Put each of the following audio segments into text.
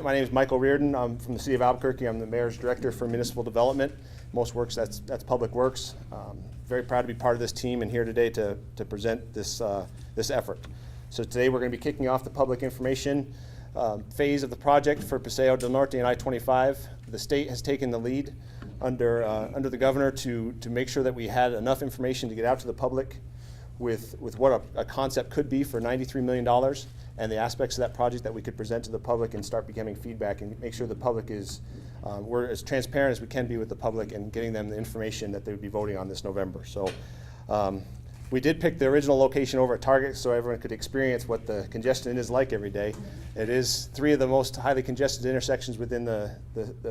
My name is Michael Reardon. I'm from the City of Albuquerque. I'm the Mayor's Director for Municipal Development. Most works, that's Public Works. Very proud to be part of this team and here today to present this effort. So today we're going to be kicking off the public information phase of the project for Paseo Del Norte and I-25. The state has taken the lead under the governor to make sure that we had enough information to get out to the public with what a concept could be for $93 million and the aspects of that project that we could present to the public and start becoming feedback and make sure the public is, we're as transparent as we can be with the public and getting them the information that they would be voting on this November. So we did pick the original location over at Target so everyone could experience what the congestion is like every day. It is 3 of the most highly congested intersections within the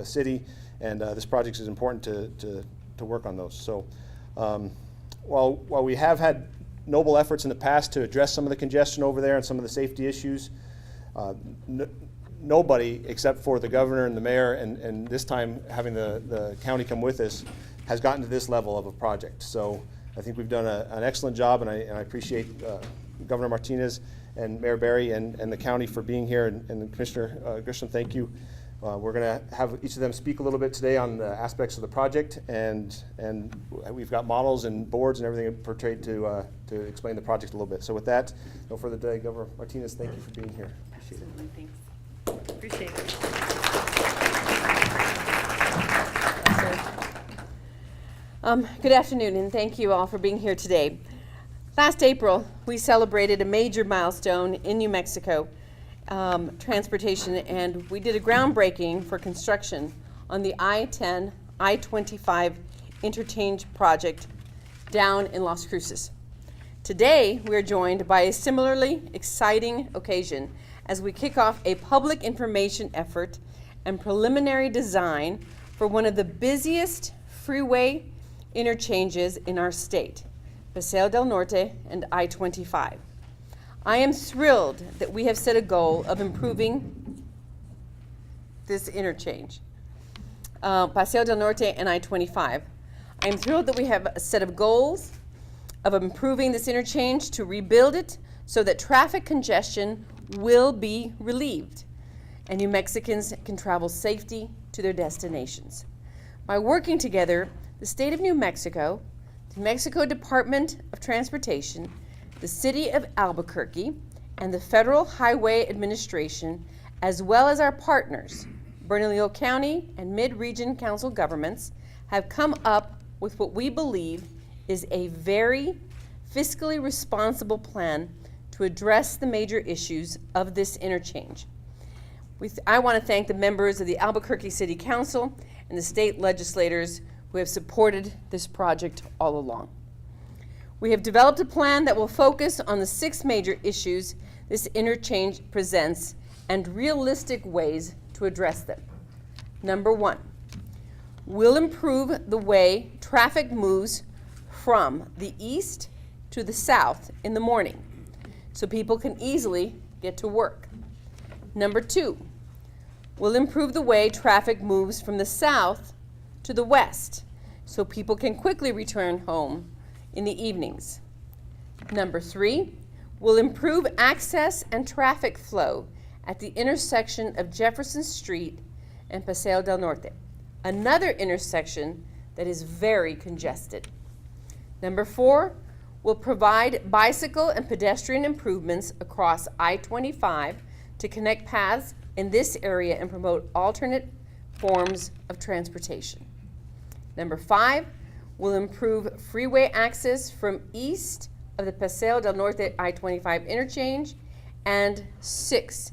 city, and this project is important to work on those. So while we have had noble efforts in the past to address some of the congestion over there and some of the safety issues, nobody except for the governor and the mayor, and this time having the county come with us, has gotten to this level of a project. So I think we've done an excellent job, and I appreciate Governor Martinez and Mayor Berry and the county for being here, and Commissioner Grisham, thank you. We're going to have each of them speak a little bit today on the aspects of the project, and we've got models and boards and everything portrayed to explain the project a little bit. So with that, no further delay, Governor Martinez, thank you for being here. Appreciate Absolutely, thanks. Appreciate it. Good afternoon, and thank you all for being here today. Last April, we celebrated a major milestone in New Mexico transportation, and we did a groundbreaking for construction on the I-10, I-25 Interchange Project down in Las Cruces. Today, we're joined by a similarly exciting occasion as we kick off a public information effort and preliminary design for one of the busiest freeway interchanges in our state, Paseo del Norte and I-25. I am thrilled that we have set a goal of improving this interchange, Paseo del Norte and I-25. I am thrilled that we have a set of goals of improving this interchange to rebuild it so that traffic congestion will be relieved and New Mexicans can travel safely to their destinations. By working together, the state of New Mexico, the New Mexico Department of Transportation, the City of Albuquerque, and the Federal Highway Administration, as well as our partners, Bernalillo County and Mid-Region Council governments, have come up with what we believe is a very fiscally responsible plan to address the major issues of this interchange. I want to thank the members of the Albuquerque City Council and the state legislators who have supported this project all along. We have developed a plan that will focus on the 6 major issues this interchange presents and realistic ways to address them. Number 1, we'll improve the way traffic moves from the east to the south in the morning so people can easily get to work. Number 2, we'll improve the way traffic moves from the south to the west so people can quickly return home in the evenings. Number 3, we'll improve access and traffic flow at the intersection of Jefferson Street and Paseo del Norte, another intersection that is very congested. Number 4, we'll provide bicycle and pedestrian improvements across I-25 to connect paths in this area and promote alternate forms of transportation. Number 5, we'll improve freeway access from east of the Paseo del Norte I-25 interchange. And 6,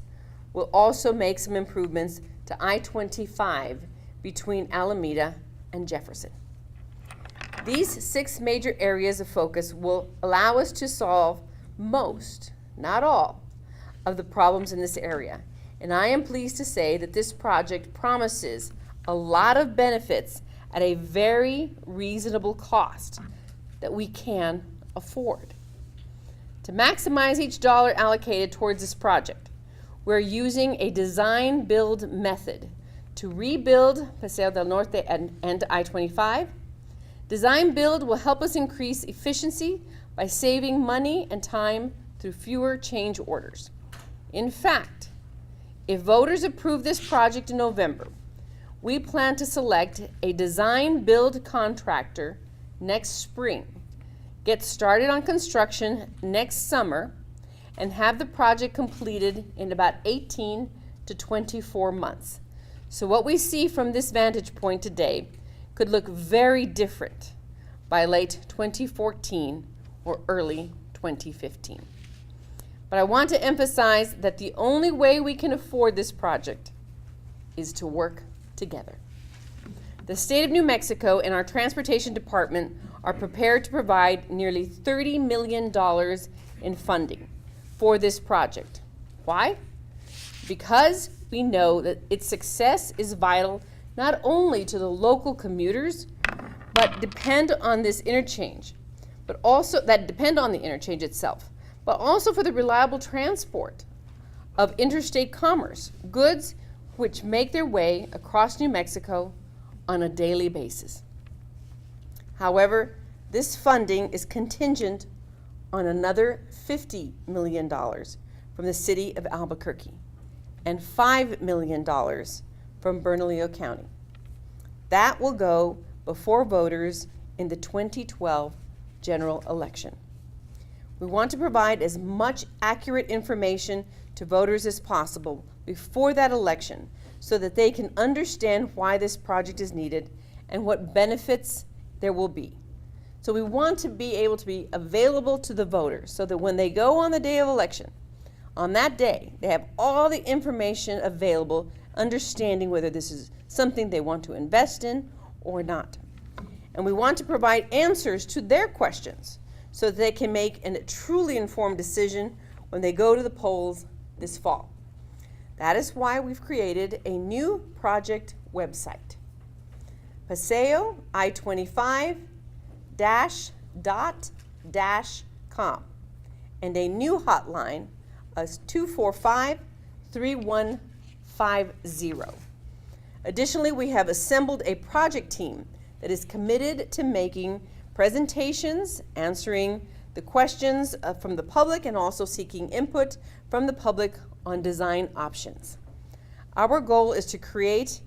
we'll also make some improvements to I-25 between Alameda and Jefferson. These 6 major areas of focus will allow us to solve most, not all, of the problems in this area. And I am pleased to say that this project promises a lot of benefits at a very reasonable cost that we can afford. To maximize each dollar allocated towards this project, we're using a design-build method to rebuild Paseo del Norte and I-25. Design-build will help us increase efficiency by saving money and time through fewer change orders. In fact, If voters approve this project in November, we plan to select a design-build contractor next spring, get started on construction next summer, and have the project completed in about 18 to 24 months. So what we see from this vantage point today could look very different by late 2014 or early 2015. But I want to emphasize that the only way we can afford this project is to work together. The state of New Mexico and our transportation department are prepared to provide nearly $30 million in funding for this project. Why? Because we know that its success is vital not only to the local commuters, but depend on this interchange, but also that depend on the interchange itself, but also for the reliable transport of interstate commerce, goods which make their way across New Mexico on a daily basis. However, this funding is contingent on another $50 million from the city of Albuquerque and $5 million from Bernalillo County. That will go before voters in the 2012 general election. We want to provide as much accurate information to voters as possible before that election so that they can understand why this project is needed and what benefits there will be. So we want to be able to be available to the voters so that when they go on the day of election, on that day, they have all the information available, understanding whether this is something they want to invest in or not. And we want to provide answers to their questions so that they can make a truly informed decision when they go to the polls this fall. That is why we've created a new project website, Paseo I-25-com, and a new hotline of 245-3150. Additionally, we have assembled a project team that is committed to making presentations, answering the questions from the public, and also seeking input from the public on design options. Our goal is to create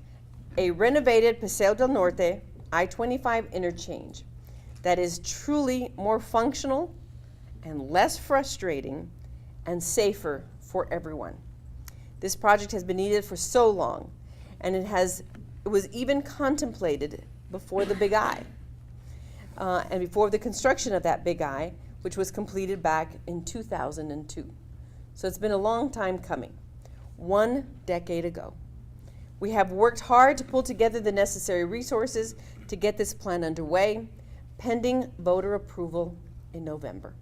a renovated Paseo del Norte I-25 interchange that is truly more functional and less frustrating and safer for everyone. This project has been needed for so long, and it was even contemplated before the Big I, and before the construction of that Big I, which was completed back in 2002. So it's been a long time coming, 1 decade ago. We have worked hard to pull together the necessary resources to get this plan underway, pending voter approval in November.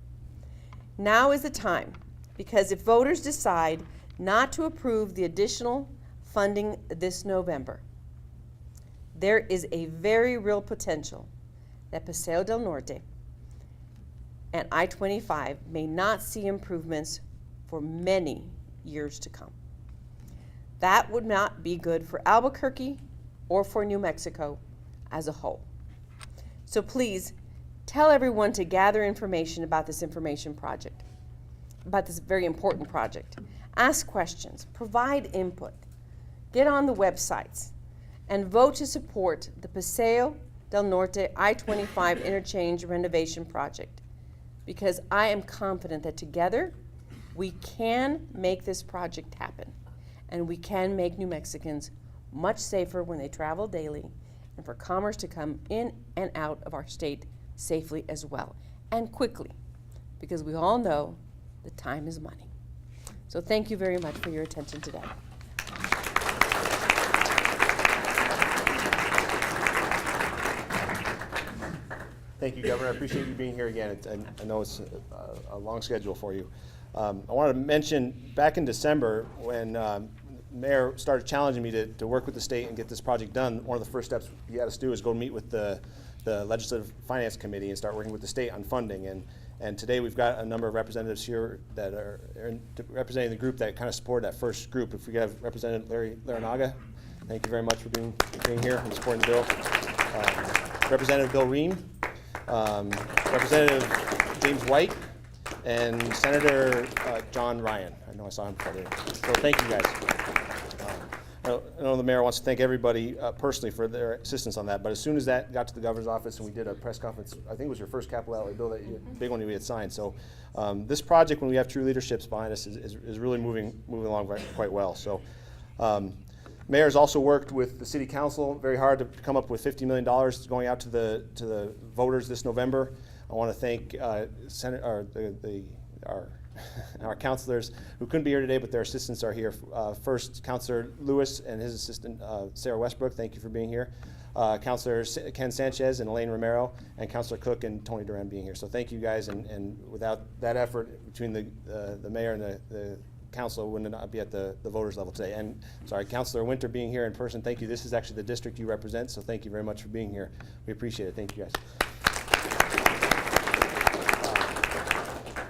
Now is the time, because if voters decide not to approve the additional funding this November, there is a very real potential that Paseo del Norte and I-25 may not see improvements for many years to come. That would not be good for Albuquerque or for New Mexico as a whole. So please tell everyone to gather information about this very important project. Ask questions, provide input, get on the websites, and vote to support the Paseo del Norte I-25 Interchange Renovation Project, because I am confident that together we can make this project happen, and we can make New Mexicans much safer when they travel daily, and for commerce to come in and out of our state safely as well, and quickly, because we all know that time is money. So thank you very much for your attention today. Thank you, Governor. I appreciate you being here again. I know it's a long schedule for you. I wanted to mention back in December when the Mayor started challenging me to work with the state and get this project done, one of the first steps he had us do is go meet with the Legislative Finance Committee and start working with the state on funding. And today we've got a number of representatives here that are representing the group that kind of supported that first group. If we could have Representative Larry Larinaga, thank you very much for being here and supporting the bill. Representative Bill Ream, Representative James White, and Senator John Ryan. I know I saw him before there. So thank you guys. I know the mayor wants to thank everybody personally for their assistance on that, but as soon as that got to the governor's office and we did a press conference, I think it was your first capital outlay bill, that big one we had signed. So this project, when we have true leaderships behind us, is really moving along quite well. So mayor's also worked with the city council very hard to come up with $50 million going out to the voters this November. I want to thank our counselors who couldn't be here today, but their assistants are here. First, Councilor Lewis and his assistant, Sarah Westbrook, thank you for being here. Councilor Ken Sanchez and Elaine Romero, and Councilor Cook and Tony Duran being here. So thank you guys, and without that effort between the mayor and the council, would not be at the voters level today. And sorry, Councilor Winter being here in person, thank you. This is actually the district you represent, so thank you very much for being here. We appreciate it. Thank you guys.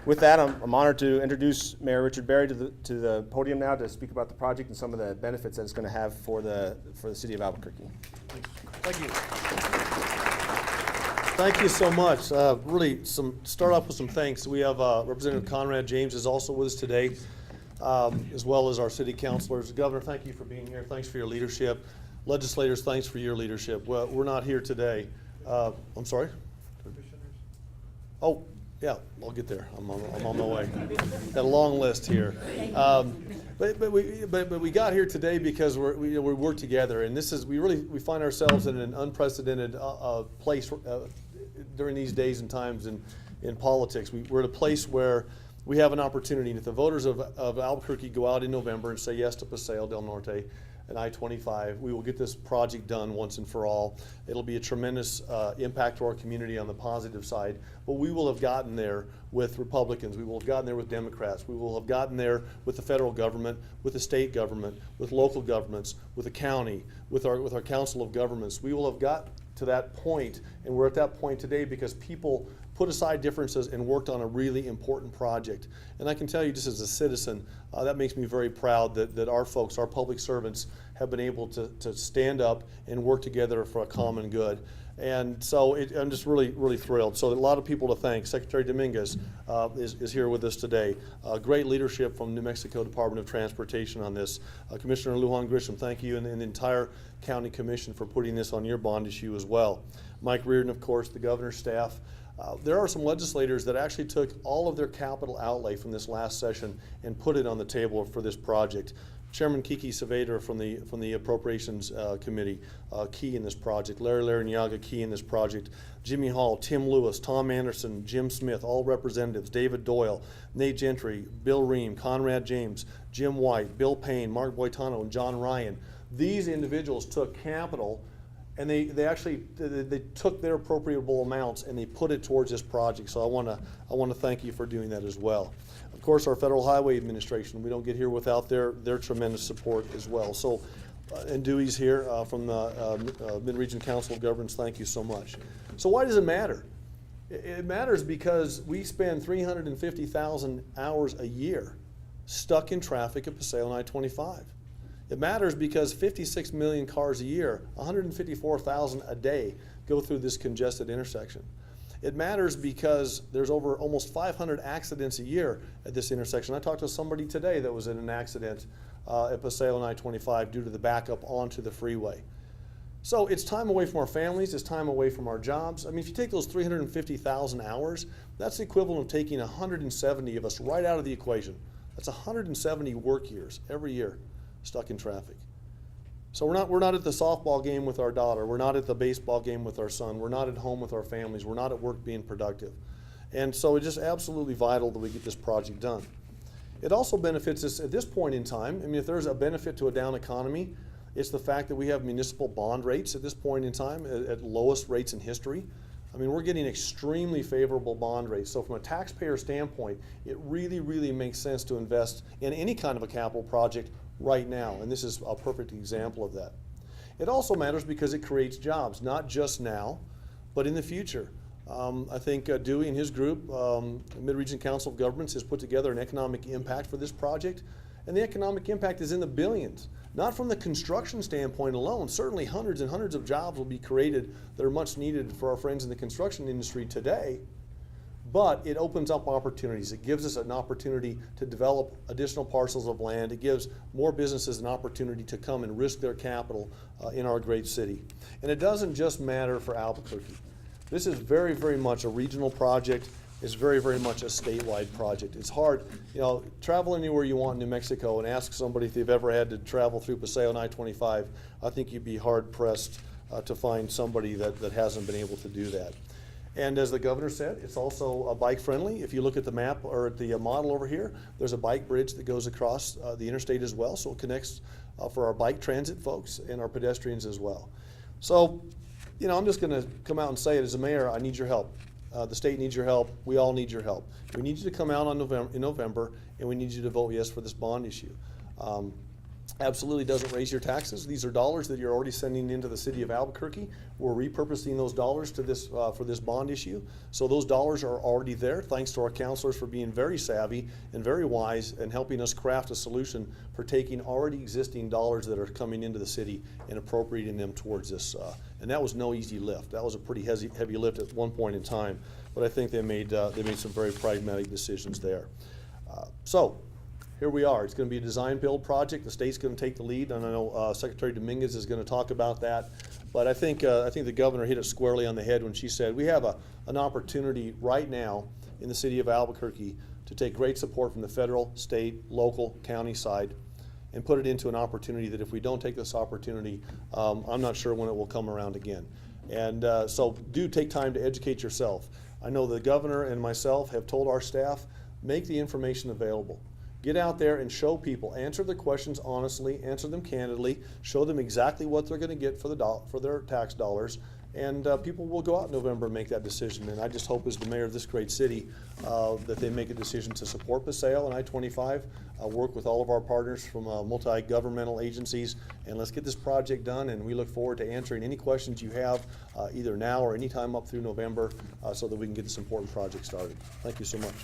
With that, I'm honored to introduce Mayor Richard Berry to the podium now to speak about the project and some of the benefits that it's going to have for the city of Albuquerque. Thank you. Thank you so much. Really, start off with some thanks. We have Representative Conrad James is also with us today, as well as our city councilors. Governor, thank you for being here. Thanks for your leadership. Legislators, thanks for your leadership. Well, we're not here today. I'm sorry? Oh. Yeah, I'll get there. I'm on my way. Got a long list here, but we got here today because we work together, and we find ourselves in an unprecedented place during these days and times in politics. We're at a place where we have an opportunity. If the voters of Albuquerque go out in November and say yes to Paseo Del Norte and I-25, we will get this project done once and for all. It'll be a tremendous impact to our community on the positive side, but we will have gotten there with Republicans, we will have gotten there with Democrats, we will have gotten there with the federal government, with the state government, with local governments, with the county, with our council of governments. We will have got to that point, and we're at that point today because people put aside differences and worked on a really important project. And I can tell you, just as a citizen, that makes me very proud that our folks, our public servants, have been able to stand up and work together for a common good. And so I'm just really, really thrilled. So a lot of people to thank. Secretary Dominguez is here with us today. Great leadership from New Mexico Department of Transportation on this. Commissioner Lujan Grisham, thank you, and the entire county commission for putting this on your bond issue as well. Mike Reardon, of course, the governor's staff. There are some legislators that actually took all of their capital outlay from this last session and put it on the table for this project. Chairman Kiki Saavedra from the Appropriations Committee, key in this project. Larry Larrañaga, key in this project. Jimmy Hall, Tim Lewis, Tom Anderson, Jim Smith, all representatives. David Doyle, Nate Gentry, Bill Ream, Conrad James, Jim White, Bill Payne, Mark Boitano, and John Ryan. These individuals took capital, and they took their appropriable amounts and they put it towards this project. So I want to thank you for doing that as well. Of course, our Federal Highway Administration, we don't get here without their tremendous support as well. So, and Dewey's here from the Mid-Region Council of Governments, thank you so much. So why does it matter? It matters because we spend 350,000 hours a year stuck in traffic at Paseo and I-25. It matters because 56 million cars a year, 154,000 a day go through this congested intersection. It matters because there's over almost 500 accidents a year at this intersection. I talked to somebody today that was in an accident at Paseo and I-25 due to the backup onto the freeway. So it's time away from our families, it's time away from our jobs. I mean, if you take those 350,000 hours, that's the equivalent of taking 170 of us right out of the equation. That's 170 work years every year stuck in traffic. So we're not at the softball game with our daughter. We're not at the baseball game with our son. We're not at home with our families. We're not at work being productive. And so it's just absolutely vital that we get this project done. It also benefits us at this point in time. I mean, if there's a benefit to a down economy, it's the fact that we have municipal bond rates at this point in time at lowest rates in history. I mean, we're getting extremely favorable bond rates. So from a taxpayer standpoint, it really, really makes sense to invest in any kind of a capital project right now, and this is a perfect example of that. It also matters because it creates jobs, not just now, but in the future. I think Dewey and his group, Mid-Region Council of Governments, has put together an economic impact for this project, and the economic impact is in the billions. Not from the construction standpoint alone. Certainly hundreds and hundreds of jobs will be created that are much needed for our friends in the construction industry today, but it opens up opportunities. It gives us an opportunity to develop additional parcels of land. It gives more businesses an opportunity to come and risk their capital in our great city. And it doesn't just matter for Albuquerque. This is very, very much a regional project. It's very, very much a statewide project. It's hard, travel anywhere you want in New Mexico and ask somebody if they've ever had to travel through Paseo and I-25. I think you'd be hard pressed to find somebody that hasn't been able to do that. And as the governor said, it's also bike friendly. If you look at the map or at the model over here, there's a bike bridge that goes across the interstate as well, so it connects for our bike transit folks and our pedestrians as well. So, I'm just going to come out and say it as a mayor, I need your help. The state needs your help. We all need your help. We need you to come out in November, and we need you to vote yes for this bond issue. Absolutely doesn't raise your taxes. These are dollars that you're already sending into the city of Albuquerque. We're repurposing those dollars to this for this bond issue. So those dollars are already there, thanks to our counselors for being very savvy and very wise and helping us craft a solution for taking already existing dollars that are coming into the city and appropriating them towards this. And that was no easy lift. That was a pretty heavy lift at one point in time, but I think they made some very pragmatic decisions there. So here we are. It's going to be a design build project. The state's going to take the lead, and I know Secretary Dominguez is going to talk about that. But I think the governor hit it squarely on the head when she said we have an opportunity right now in the city of Albuquerque to take great support from the federal, state, local, county side and put it into an opportunity that if we don't take this opportunity, I'm not sure when it will come around again. And so do take time to educate yourself. I know the governor and myself have told our staff, make the information available. Get out there and show people, answer the questions honestly, answer them candidly, show them exactly what they're going to get for their tax dollars, and people will go out in November and make that decision. And I just hope as the mayor of this great city that they make a decision to support Paseo and I-25, work with all of our partners from multi-governmental agencies, and let's get this project done. And we look forward to answering any questions you have either now or anytime up through November so that we can get this important project started. Thank you so much.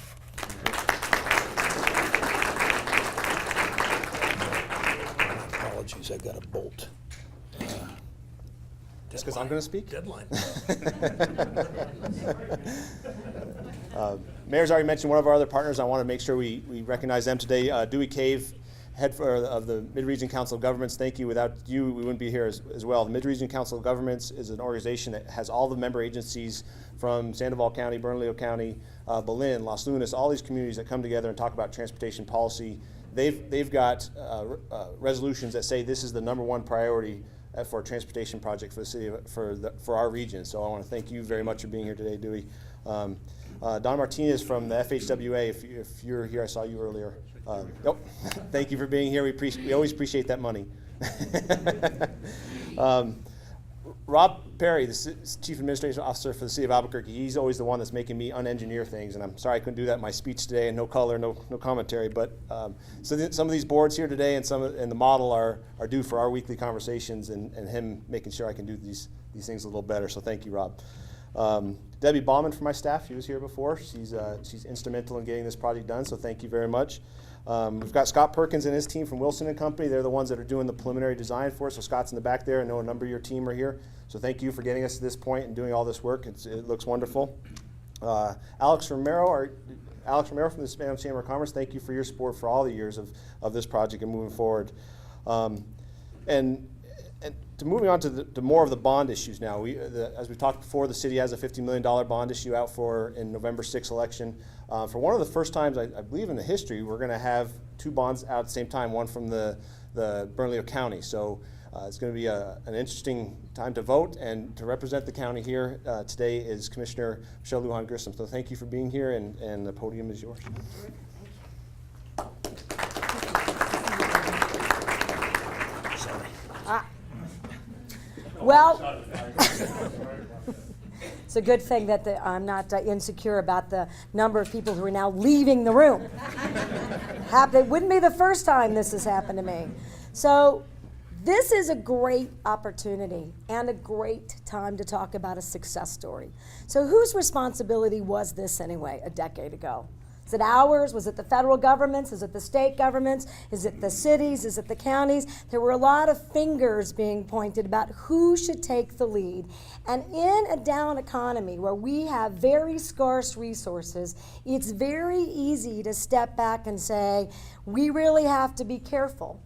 Apologies, I got a bolt. Just because I'm going to speak? Deadline. Mayor's already mentioned one of our other partners. I want to make sure we recognize them today. Dewey Cave, head of the Mid-Region Council of Governments. Thank you. Without you, we wouldn't be here as well. The Mid-Region Council of Governments is an organization that has all the member agencies from Sandoval County, Bernalillo County, Belen, Los Lunas, all these communities that come together and talk about transportation policy. They've got resolutions that say this is the #1 priority for a transportation project for the city for our region. So I want to thank you very much for being here today, Dewey. Don Martinez from the FHWA, if you're here, I saw you earlier. Nope. Thank you for being here. We always appreciate that money. Rob Perry, the Chief Administrative Officer for the City of Albuquerque, he's always the one that's making me unengineer things, and I'm sorry I couldn't do that in my speech today, and no color, no commentary, but some of these boards here today and the model are due for our weekly conversations and him making sure I can do these things a little better, so thank you, Rob. Debbie Bauman from my staff, she was here before. She's instrumental in getting this project done, so thank you very much. We've got Scott Perkins and his team from Wilson & Company. They're the ones that are doing the preliminary design for us, so Scott's in the back there. I know a number of your team are here, so thank you for getting us to this point and doing all this work. It looks wonderful. Alex Romero from the Spanish Chamber of Commerce, thank you for your support for all the years of this project and moving forward. And to moving on to more of the bond issues now, as we talked before, the city has a $50 million bond issue out in November 6th election. For one of the first times, I believe in the history, we're going to have two bonds out at the same time, one from the Bernalillo County. So it's going to be an interesting time to vote, and to represent the county here today is Commissioner Michelle Lujan Grissom. So thank you for being here, and the podium is yours. Well, it's a good thing that I'm not insecure about the number of people who are now leaving the room. It wouldn't be the first time this has happened to me. So this is a great opportunity and a great time to talk about a success story. So whose responsibility was this anyway a decade ago? Is it ours? Was it the federal government's? Is it the state government's? Is it the cities? Is it the counties? There were a lot of fingers being pointed about who should take the lead. And in a down economy where we have very scarce resources, it's very easy to step back and say, we really have to be careful.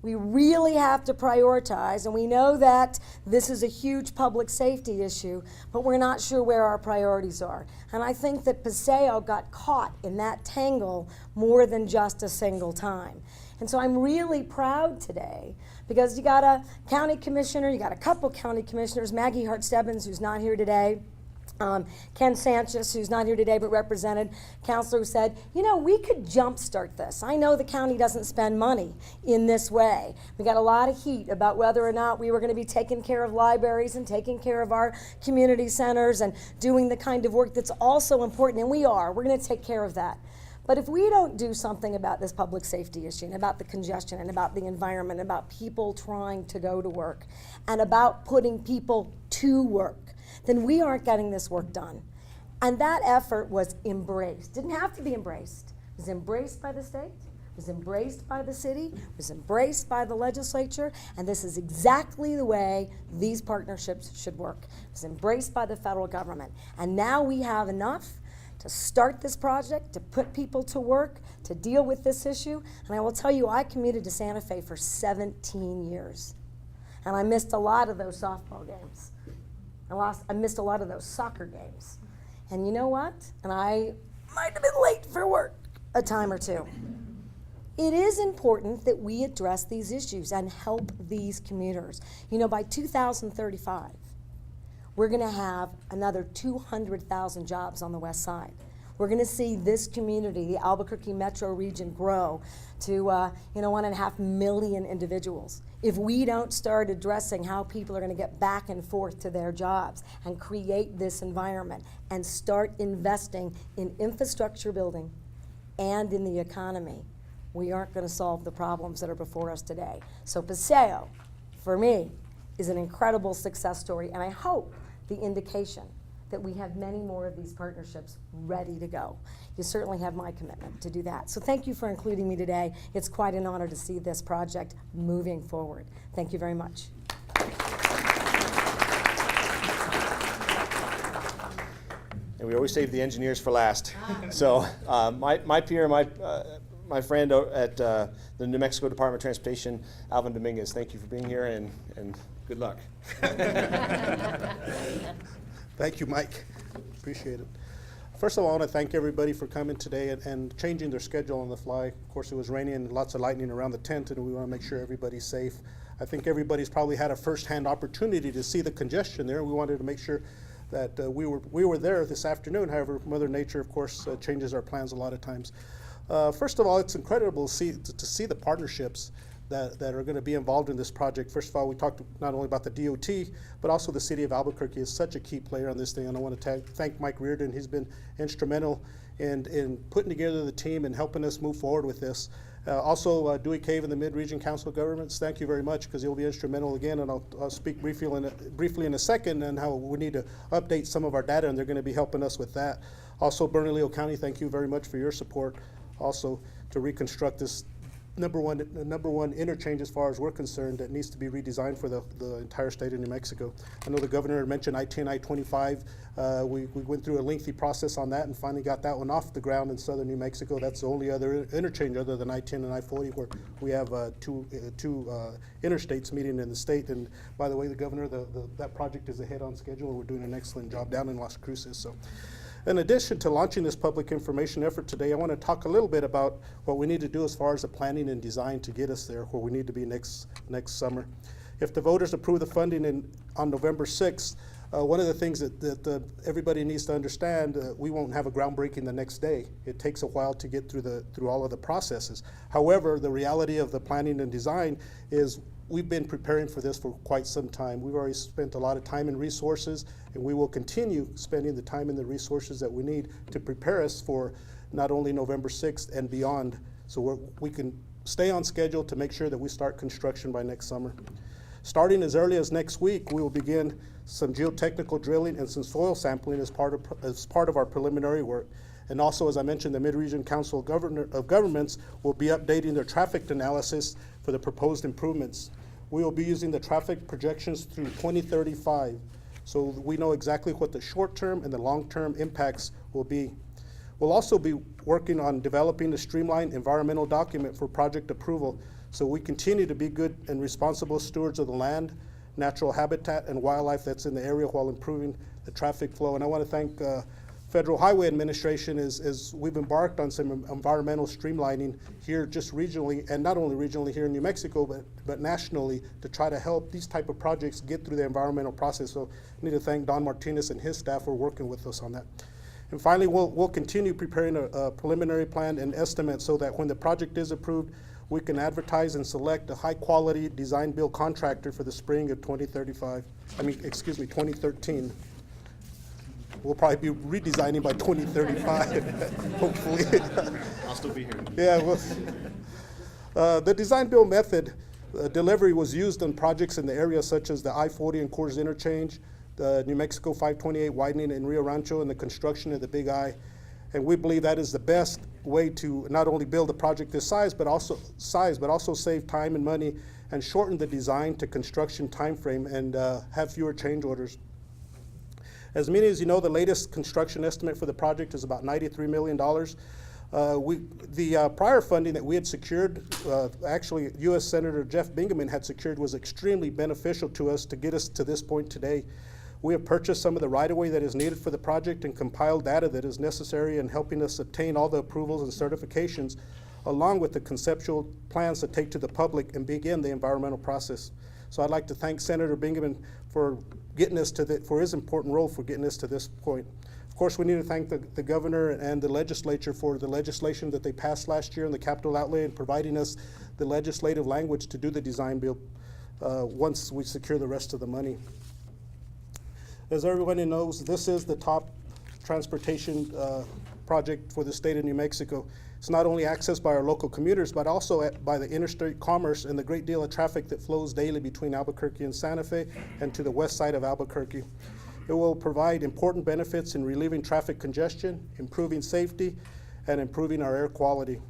We really have to prioritize, and we know that this is a huge public safety issue, but we're not sure where our priorities are. And I think that Paseo got caught in that tangle more than just a single time. And so I'm really proud today because you got a county commissioner, you got a couple county commissioners, Maggie Hart-Stebbins, who's not here today, Ken Sanchez, who's not here today but represented, counselor, who said, you know, we could jumpstart this. I know the county doesn't spend money in this way. We got a lot of heat about whether or not we were going to be taking care of libraries and taking care of our community centers and doing the kind of work that's also important, and we are. We're going to take care of that. But if we don't do something about this public safety issue and about the congestion and about the environment, about people trying to go to work and about putting people to work, then we aren't getting this work done. And that effort was embraced. Didn't have to be embraced. It was embraced by the state, it was embraced by the city, it was embraced by the legislature, and this is exactly the way these partnerships should work. It was embraced by the federal government. And now we have enough to start this project, to put people to work, to deal with this issue. And I will tell you, I commuted to Santa Fe for 17 years. And I missed a lot of those softball games. I missed a lot of those soccer games. And you know what? And I might have been late for work a time or two. It is important that we address these issues and help these commuters. You know, by 2035, we're going to have another 200,000 jobs on the west side. We're going to see this community, the Albuquerque metro region, grow to 1.5 million individuals. If we don't start addressing how people are going to get back and forth to their jobs and create this environment and start investing in infrastructure building and in the economy, we aren't going to solve the problems that are before us today. So Paseo, for me, is an incredible success story, and I hope the indication that we have many more of these partnerships ready to go. You certainly have my commitment to do that. So thank you for including me today. It's quite an honor to see this project moving forward. Thank you very much. And we always save the engineers for last. So my peer, my friend at the New Mexico Department of Transportation, Alvin Dominguez, thank you for being here, and good luck. Thank you, Mike. Appreciate it. First of all, I want to thank everybody for coming today and changing their schedule on the fly. Of course, it was raining and lots of lightning around the tent, and we want to make sure everybody's safe. I think everybody's probably had a first-hand opportunity to see the congestion there. We wanted to make sure that we were there this afternoon. However, Mother Nature, of course, changes our plans a lot of times. First of all, it's incredible to see the partnerships that are going to be involved in this project. First of all, we talked not only about the DOT, but also the city of Albuquerque is such a key player on this thing. And I want to thank Mike Reardon. He's been instrumental in putting together the team and helping us move forward with this. Also, Dewey Cave and the Mid-Region Council of Governments, thank you very much, because you'll be instrumental again, and I'll speak briefly in a second on how we need to update some of our data, and they're going to be helping us with that. Also, Bernalillo County, thank you very much for your support also to reconstruct this number one interchange as far as we're concerned that needs to be redesigned for the entire state of New Mexico. I know the governor mentioned I-10, I-25. We went through a lengthy process on that and finally got that one off the ground in southern New Mexico. That's the only other interchange other than I-10 and I-40 where we have two interstates meeting in the state. And by the way, the governor, that project is ahead on schedule, and we're doing an excellent job down in Las Cruces. So, in addition to launching this public information effort today, I want to talk a little bit about what we need to do as far as the planning and design to get us there where we need to be next summer. If the voters approve the funding on November 6th, one of the things that everybody needs to understand, we won't have a groundbreaking the next day. It takes a while to get through all of the processes. However, the reality of the planning and design is we've been preparing for this for quite some time. We've already spent a lot of time and resources, and we will continue spending the time and the resources that we need to prepare us for not only November 6th and beyond, so we can stay on schedule to make sure that we start construction by next summer. Starting as early as next week, we will begin some geotechnical drilling and some soil sampling as part of our preliminary work. And also, as I mentioned, the Mid-Region Council of Governments will be updating their traffic analysis for the proposed improvements. We will be using the traffic projections through 2035, so we know exactly what the short-term and the long-term impacts will be. We'll also be working on developing a streamlined environmental document for project approval, so we continue to be good and responsible stewards of the land, natural habitat, and wildlife that's in the area while improving the traffic flow. And I want to thank Federal Highway Administration as we've embarked on some environmental streamlining here just regionally, and not only regionally here in New Mexico, but nationally, to try to help these type of projects get through the environmental process. So I need to thank Don Martinez and his staff for working with us on that. And finally, we'll continue preparing a preliminary plan and estimate so that when the project is approved, we can advertise and select a high-quality design-build contractor for the spring of 2013. We'll probably be redesigning by 2035, hopefully. I'll still be here. Yeah, well, the design-build method delivery was used on projects in the area such as the I-40 and Coors Interchange, the New Mexico 528 widening in Rio Rancho, and the construction of the Big I. And we believe that is the best way to not only build a project this size, but also save time and money and shorten the design to construction timeframe and have fewer change orders. As many as you know, the latest construction estimate for the project is about $93 million. The prior funding that we had secured, actually U.S. Senator Jeff Bingaman had secured, was extremely beneficial to us to get us to this point today. We have purchased some of the right-of-way that is needed for the project and compiled data that is necessary in helping us obtain all the approvals and certifications, along with the conceptual plans to take to the public and begin the environmental process. So I'd like to thank Senator Bingaman for getting us for his important role for getting us to this point. Of course, we need to thank the governor and the legislature for the legislation that they passed last year in the capital outlay and providing us the legislative language to do the design build once we secure the rest of the money. As everybody knows, this is the top transportation project for the state of New Mexico. It's not only accessed by our local commuters, but also by the interstate commerce and the great deal of traffic that flows daily between Albuquerque and Santa Fe and to the west side of Albuquerque. It will provide important benefits in relieving traffic congestion, improving safety, and improving our air quality.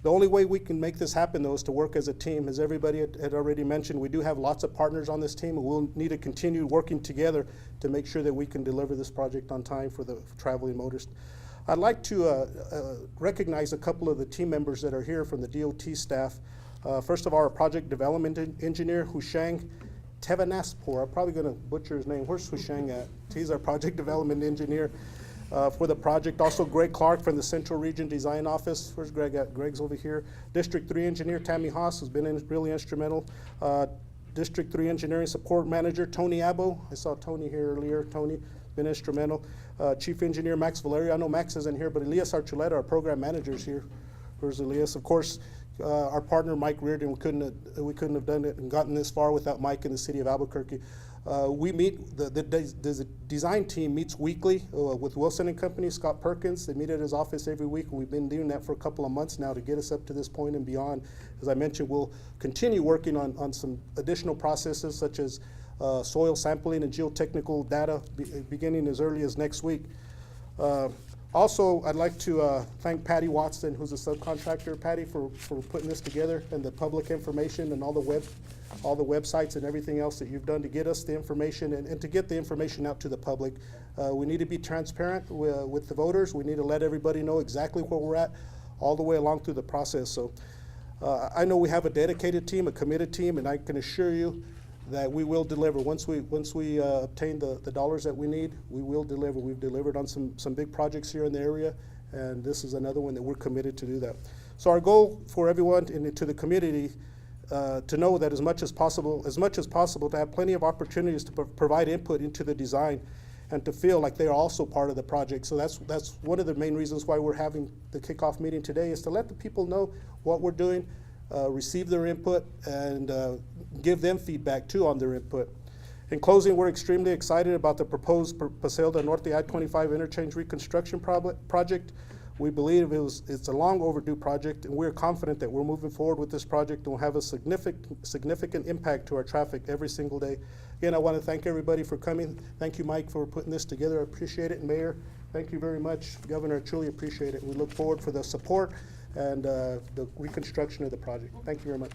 The only way we can make this happen, though, is to work as a team. As everybody had already mentioned, we do have lots of partners on this team, and we'll need to continue working together to make sure that we can deliver this project on time for the traveling motorists. I'd like to recognize a couple of the team members that are here from the DOT staff. First of all, our project development engineer, Hushang Tevanaspor. I'm probably going to butcher his name. Where's Hushang at? He's our project development engineer for the project. Also, Greg Clark from the Central Region Design Office. Where's Greg at? Greg's over here. District 3 engineer, Tammy Haas, who's been really instrumental. District 3 engineering support manager, Tony Abo. I saw Tony here earlier. Tony, been instrumental. Chief engineer, Max Valerio. I know Max isn't here, but Elias Archuleta, our program manager, is here. Where's Elias? Of course, our partner, Mike Reardon. We couldn't have done it and gotten this far without Mike in the city of Albuquerque. We meet, the design team meets weekly with Wilson & Company, Scott Perkins. They meet at his office every week, and we've been doing that for a couple of months now to get us up to this point and beyond. As I mentioned, we'll continue working on some additional processes such as soil sampling and geotechnical data beginning as early as next week. Also, I'd like to thank Patty Watson, who's a subcontractor. Patty, for putting this together and the public information and all the websites and everything else that you've done to get us the information and to get the information out to the public. We need to be transparent with the voters. We need to let everybody know exactly where we're at all the way along through the process. So I know we have a dedicated team, a committed team, and I can assure you that we will deliver. Once we obtain the dollars that we need, we will deliver. We've delivered on some big projects here in the area, and this is another one that we're committed to do that. So our goal for everyone and to the community to know that as much as possible, to have plenty of opportunities to provide input into the design and to feel like they are also part of the project. So that's one of the main reasons why we're having the kickoff meeting today, is to let the people know what we're doing, receive their input, and give them feedback too on their input. In closing, we're extremely excited about the proposed Paseo del Norte I-25 Interchange Reconstruction Project. We believe it's a long overdue project, and we're confident that we're moving forward with this project and will have a significant impact to our traffic every single day. Again, I want to thank everybody for coming. Thank you, Mike, for putting this together. I appreciate it. And Mayor, thank you very much. Governor, I truly appreciate it. We look forward for the support and the reconstruction of the project. Thank you very much.